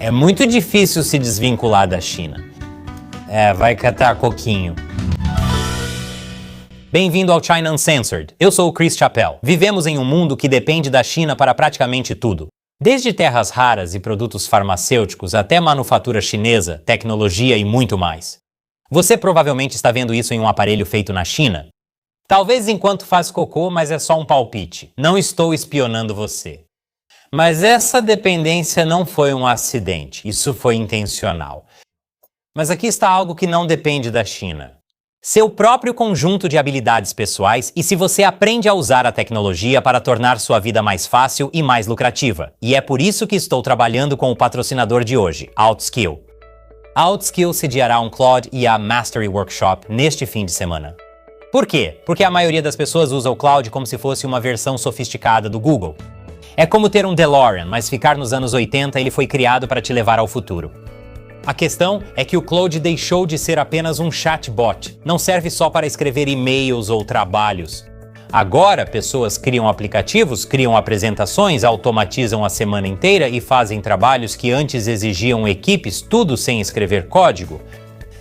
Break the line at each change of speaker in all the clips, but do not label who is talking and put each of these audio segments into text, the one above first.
É muito difícil se desvincular da China. Vai catar coquinho. Bem-vindo ao China Uncensored. Eu sou o Chris Chappell. Vivemos em um mundo que depende da China para praticamente tudo. Desde terras raras e produtos farmacêuticos até manufatura chinesa, tecnologia e muito mais. Você provavelmente está vendo isso em um aparelho feito na China. Talvez enquanto faz cocô, mas é só um palpite. Não estou espionando você. Mas essa dependência não foi um acidente. Isso foi intencional. Mas aqui está algo que não depende da China. Seu próprio conjunto de habilidades pessoais e se você aprende a usar a tecnologia para tornar sua vida mais fácil e mais lucrativa. E é por isso que estou trabalhando com o patrocinador de hoje, Outskill. A Outskill sediará um Claude IA Mastery Workshop neste fim de semana. Por quê? Porque a maioria das pessoas usa o Claude como se fosse uma versão sofisticada do Google. É como ter um DeLorean, mas ficar nos anos 80 ele foi criado para te levar ao futuro. A questão é que o Claude deixou de ser apenas um chatbot. Não serve só para escrever e-mails ou trabalhos. Agora, pessoas criam aplicativos, criam apresentações, automatizam a semana inteira e fazem trabalhos que antes exigiam equipes, tudo sem escrever código.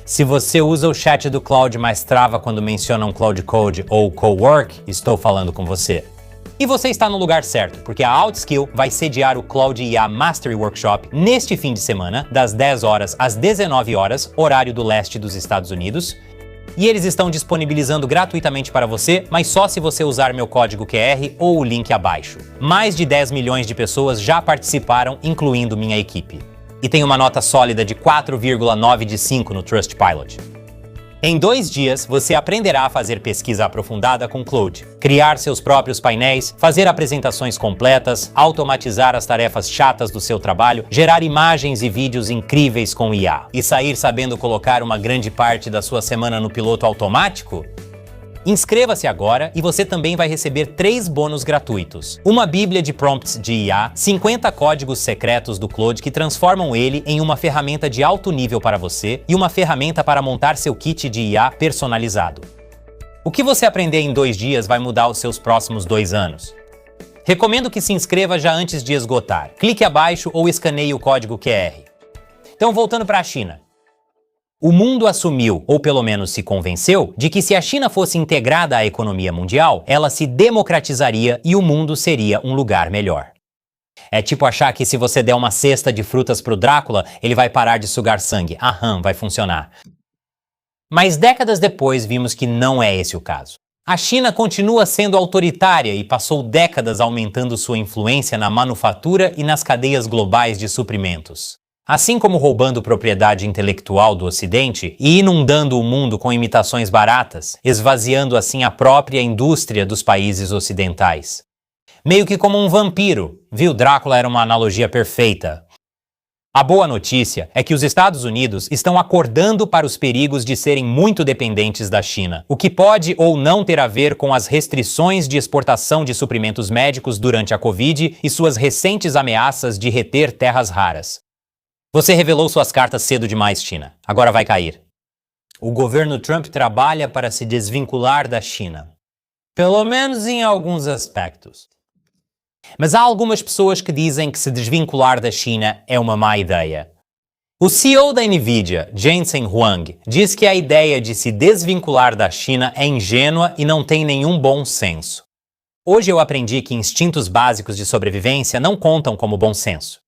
Se você usa o chat do Claude, mas trava quando mencionam Cloud Code ou Cowork, estou falando com você. E você está no lugar certo, porque a Outskill vai sediar o Claude IA Mastery Workshop neste fim de semana, das 10 horas às 19 horas, horário do leste dos Estados Unidos. E eles estão disponibilizando gratuitamente para você, mas só se você usar meu código QR ou o link abaixo. Mais de 10 milhões de pessoas já participaram, incluindo minha equipe. E tem uma nota sólida de 4,9 de 5 no Trustpilot. Em 2 dias, você aprenderá a fazer pesquisa aprofundada com Claude, criar seus próprios painéis, fazer apresentações completas, automatizar as tarefas chatas do seu trabalho, gerar imagens e vídeos incríveis com IA e sair sabendo colocar uma grande parte da sua semana no piloto automático? Inscreva-se agora e você também vai receber 3 bônus gratuitos. Uma bíblia de prompts de IA, 50 códigos secretos do Claude que transformam ele em uma ferramenta de alto nível para você e uma ferramenta para montar seu kit de IA personalizado. O que você aprender em 2 dias vai mudar os seus próximos 2 anos. Recomendo que se inscreva já antes de esgotar. Clique abaixo ou escaneie o código QR. Então, voltando para a China. O mundo assumiu, ou pelo menos se convenceu, de que se a China fosse integrada à economia mundial, ela se democratizaria e o mundo seria um lugar melhor. É tipo achar que se você der uma cesta de frutas pro Drácula, ele vai parar de sugar sangue. Aham, vai funcionar. Mas décadas depois vimos que não é esse o caso. A China continua sendo autoritária e passou décadas aumentando sua influência na manufatura e nas cadeias globais de suprimentos. Assim como roubando propriedade intelectual do Ocidente e inundando o mundo com imitações baratas, esvaziando assim a própria indústria dos países ocidentais. Meio que como um vampiro, viu? Drácula era uma analogia perfeita. A boa notícia é que os Estados Unidos estão acordando para os perigos de serem muito dependentes da China, o que pode ou não ter a ver com as restrições de exportação de suprimentos médicos durante a Covid e suas recentes ameaças de reter terras raras. Você revelou suas cartas cedo demais, China. Agora vai cair. O governo Trump trabalha para se desvincular da China. Pelo menos em alguns aspectos. Mas há algumas pessoas que dizem que se desvincular da China é uma má ideia. O CEO da Nvidia, Jensen Huang, diz que a ideia de se desvincular da China é ingênua e não tem nenhum bom senso. Hoje eu aprendi que instintos básicos de sobrevivência não contam como bom senso.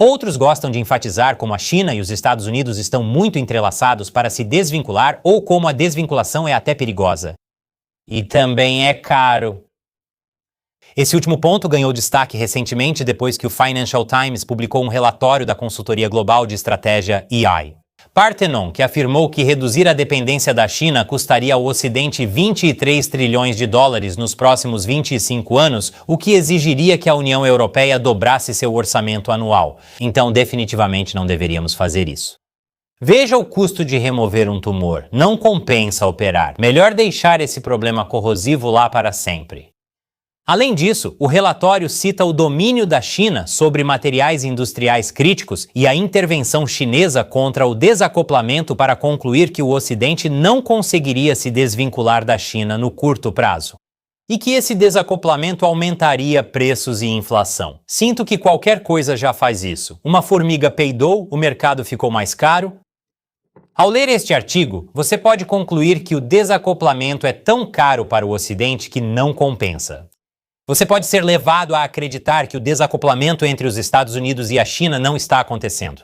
Outros gostam de enfatizar como a China e os Estados Unidos estão muito entrelaçados para se desvincular ou como a desvinculação é até perigosa. E também é caro. Esse último ponto ganhou destaque recentemente depois que o Financial Times publicou um relatório da consultoria global de estratégia EY. Parthenon, que afirmou que reduzir a dependência da China custaria ao Ocidente 23 trilhões de dólares nos próximos 25 anos, o que exigiria que a União Europeia dobrasse seu orçamento anual. Então, definitivamente não deveríamos fazer isso. Veja o custo de remover um tumor. Não compensa operar. Melhor deixar esse problema corrosivo lá para sempre. Além disso, o relatório cita o domínio da China sobre materiais industriais críticos e a intervenção chinesa contra o desacoplamento para concluir que o Ocidente não conseguiria se desvincular da China no curto prazo. e que esse desacoplamento aumentaria preços e inflação. Sinto que qualquer coisa já faz isso. Uma formiga peidou, o mercado ficou mais caro. Ao ler este artigo, você pode concluir que o desacoplamento é tão caro para o Ocidente que não compensa. Você pode ser levado a acreditar que o desacoplamento entre os Estados Unidos e a China não está acontecendo.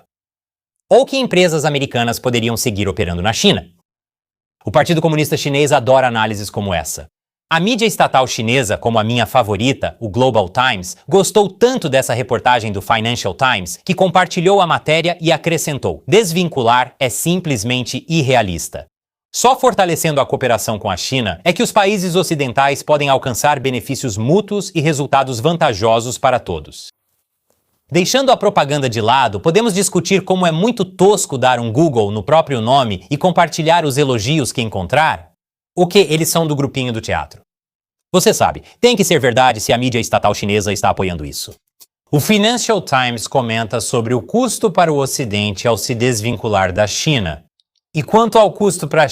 Ou que empresas americanas poderiam seguir operando na China. O Partido Comunista Chinês adora análises como essa. A mídia estatal chinesa, como a minha favorita, o Global Times, gostou tanto dessa reportagem do Financial Times que compartilhou a matéria e acrescentou: desvincular é simplesmente irrealista. Só fortalecendo a cooperação com a China é que os países ocidentais podem alcançar benefícios mútuos e resultados vantajosos para todos. Deixando a propaganda de lado, podemos discutir como é muito tosco dar um Google no próprio nome e compartilhar os elogios que encontrar? O que eles são do grupinho do teatro. Você sabe, tem que ser verdade se a mídia estatal chinesa está apoiando isso. O Financial Times comenta sobre o custo para o Ocidente ao se desvincular da China. E quanto ao custo para a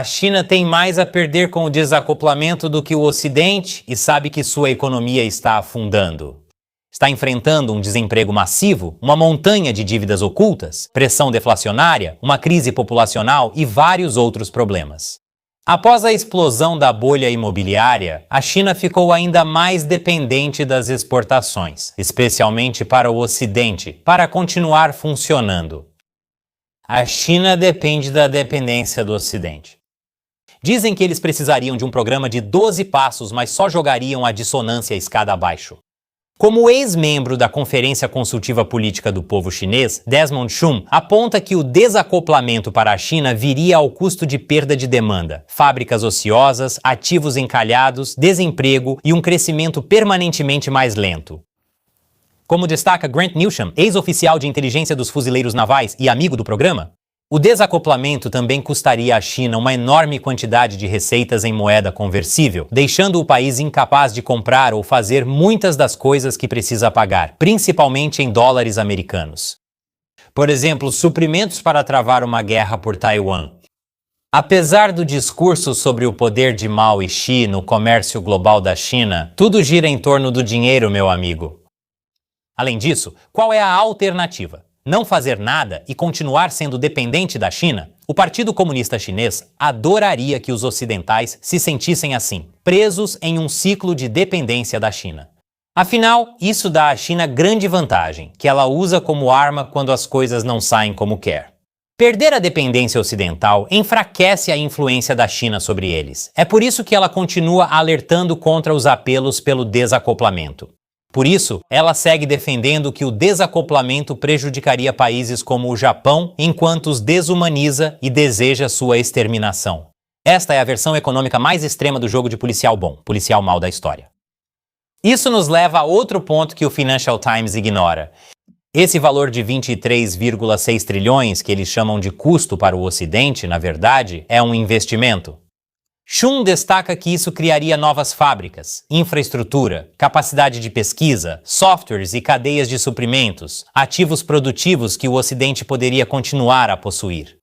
China tem mais a perder com o desacoplamento do que o Ocidente e sabe que sua economia está afundando. Está enfrentando um desemprego massivo, uma montanha de dívidas ocultas, pressão deflacionária, uma crise populacional e vários outros problemas. Após a explosão da bolha imobiliária, a China ficou ainda mais dependente das exportações, especialmente para o Ocidente, para continuar funcionando. A China depende da dependência do Ocidente. Dizem que eles precisariam de um programa de 12 passos, mas só jogariam a dissonância escada abaixo. Como ex-membro da Conferência Consultiva Política do Povo Chinês, Desmond Chun aponta que o desacoplamento para a China viria ao custo de perda de demanda, fábricas ociosas, ativos encalhados, desemprego e um crescimento permanentemente mais lento. Como destaca Grant Newsham, ex-oficial de inteligência dos fuzileiros navais e amigo do programa, o desacoplamento também custaria à China uma enorme quantidade de receitas em moeda conversível, deixando o país incapaz de comprar ou fazer muitas das coisas que precisa pagar, principalmente em dólares americanos. Por exemplo, suprimentos para travar uma guerra por Taiwan. Apesar do discurso sobre o poder de Mao e Xi no comércio global da China, tudo gira em torno do dinheiro, meu amigo. Além disso, qual é a alternativa? Não fazer nada e continuar sendo dependente da China? O Partido Comunista Chinês adoraria que os ocidentais se sentissem assim, presos em um ciclo de dependência da China. Afinal, isso dá à China grande vantagem, que ela usa como arma quando as coisas não saem como quer. Perder a dependência ocidental enfraquece a influência da China sobre eles. É por isso que ela continua alertando contra os apelos pelo desacoplamento. Por isso, ela segue defendendo que o desacoplamento prejudicaria países como o Japão, enquanto os desumaniza e deseja sua exterminação. Esta é a versão econômica mais extrema do jogo de policial bom, policial mau da história. Isso nos leva a outro ponto que o Financial Times ignora. Esse valor de 23,6 trilhões, que eles chamam de custo para o Ocidente, na verdade, é um investimento. Chun destaca que isso criaria novas fábricas, infraestrutura, capacidade de pesquisa, softwares e cadeias de suprimentos, ativos produtivos que o Ocidente poderia continuar a possuir.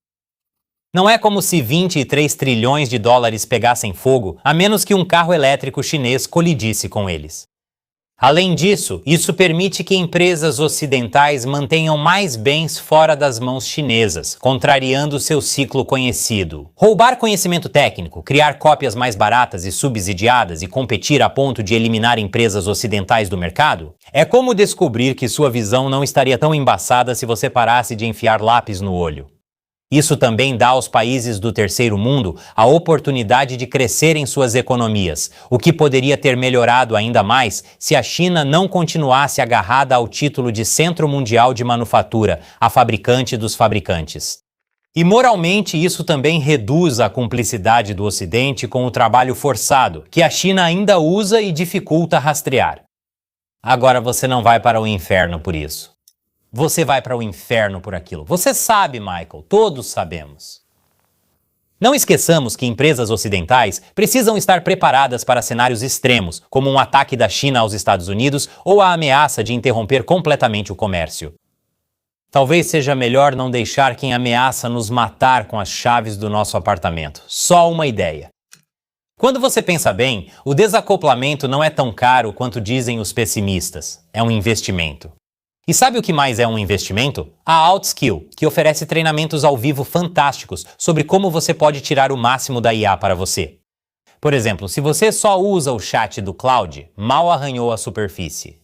Não é como se 23 trilhões de dólares pegassem fogo, a menos que um carro elétrico chinês colidisse com eles. Além disso, isso permite que empresas ocidentais mantenham mais bens fora das mãos chinesas, contrariando seu ciclo conhecido. Roubar conhecimento técnico, criar cópias mais baratas e subsidiadas e competir a ponto de eliminar empresas ocidentais do mercado? É como descobrir que sua visão não estaria tão embaçada se você parasse de enfiar lápis no olho. Isso também dá aos países do terceiro mundo a oportunidade de crescer em suas economias, o que poderia ter melhorado ainda mais se a China não continuasse agarrada ao título de centro mundial de manufatura, a fabricante dos fabricantes. E moralmente isso também reduz a cumplicidade do Ocidente com o trabalho forçado, que a China ainda usa e dificulta rastrear. Agora você não vai para o inferno por isso. Você vai para o inferno por aquilo. Você sabe, Michael, todos sabemos. Não esqueçamos que empresas ocidentais precisam estar preparadas para cenários extremos, como um ataque da China aos Estados Unidos ou a ameaça de interromper completamente o comércio. Talvez seja melhor não deixar quem ameaça nos matar com as chaves do nosso apartamento. Só uma ideia. Quando você pensa bem, o desacoplamento não é tão caro quanto dizem os pessimistas. É um investimento. E sabe o que mais é um investimento? A Outskill, que oferece treinamentos ao vivo fantásticos sobre como você pode tirar o máximo da IA para você. Por exemplo, se você só usa o chat do Claude, mal arranhou a superfície.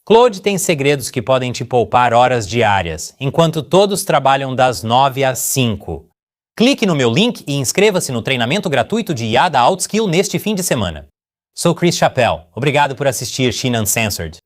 Claude tem segredos que podem te poupar horas diárias, enquanto todos trabalham das 9 às 5. Clique no meu link e inscreva-se no treinamento gratuito de IA da Outskill neste fim de semana. Sou Chris Chappell. Obrigado por assistir China Uncensored.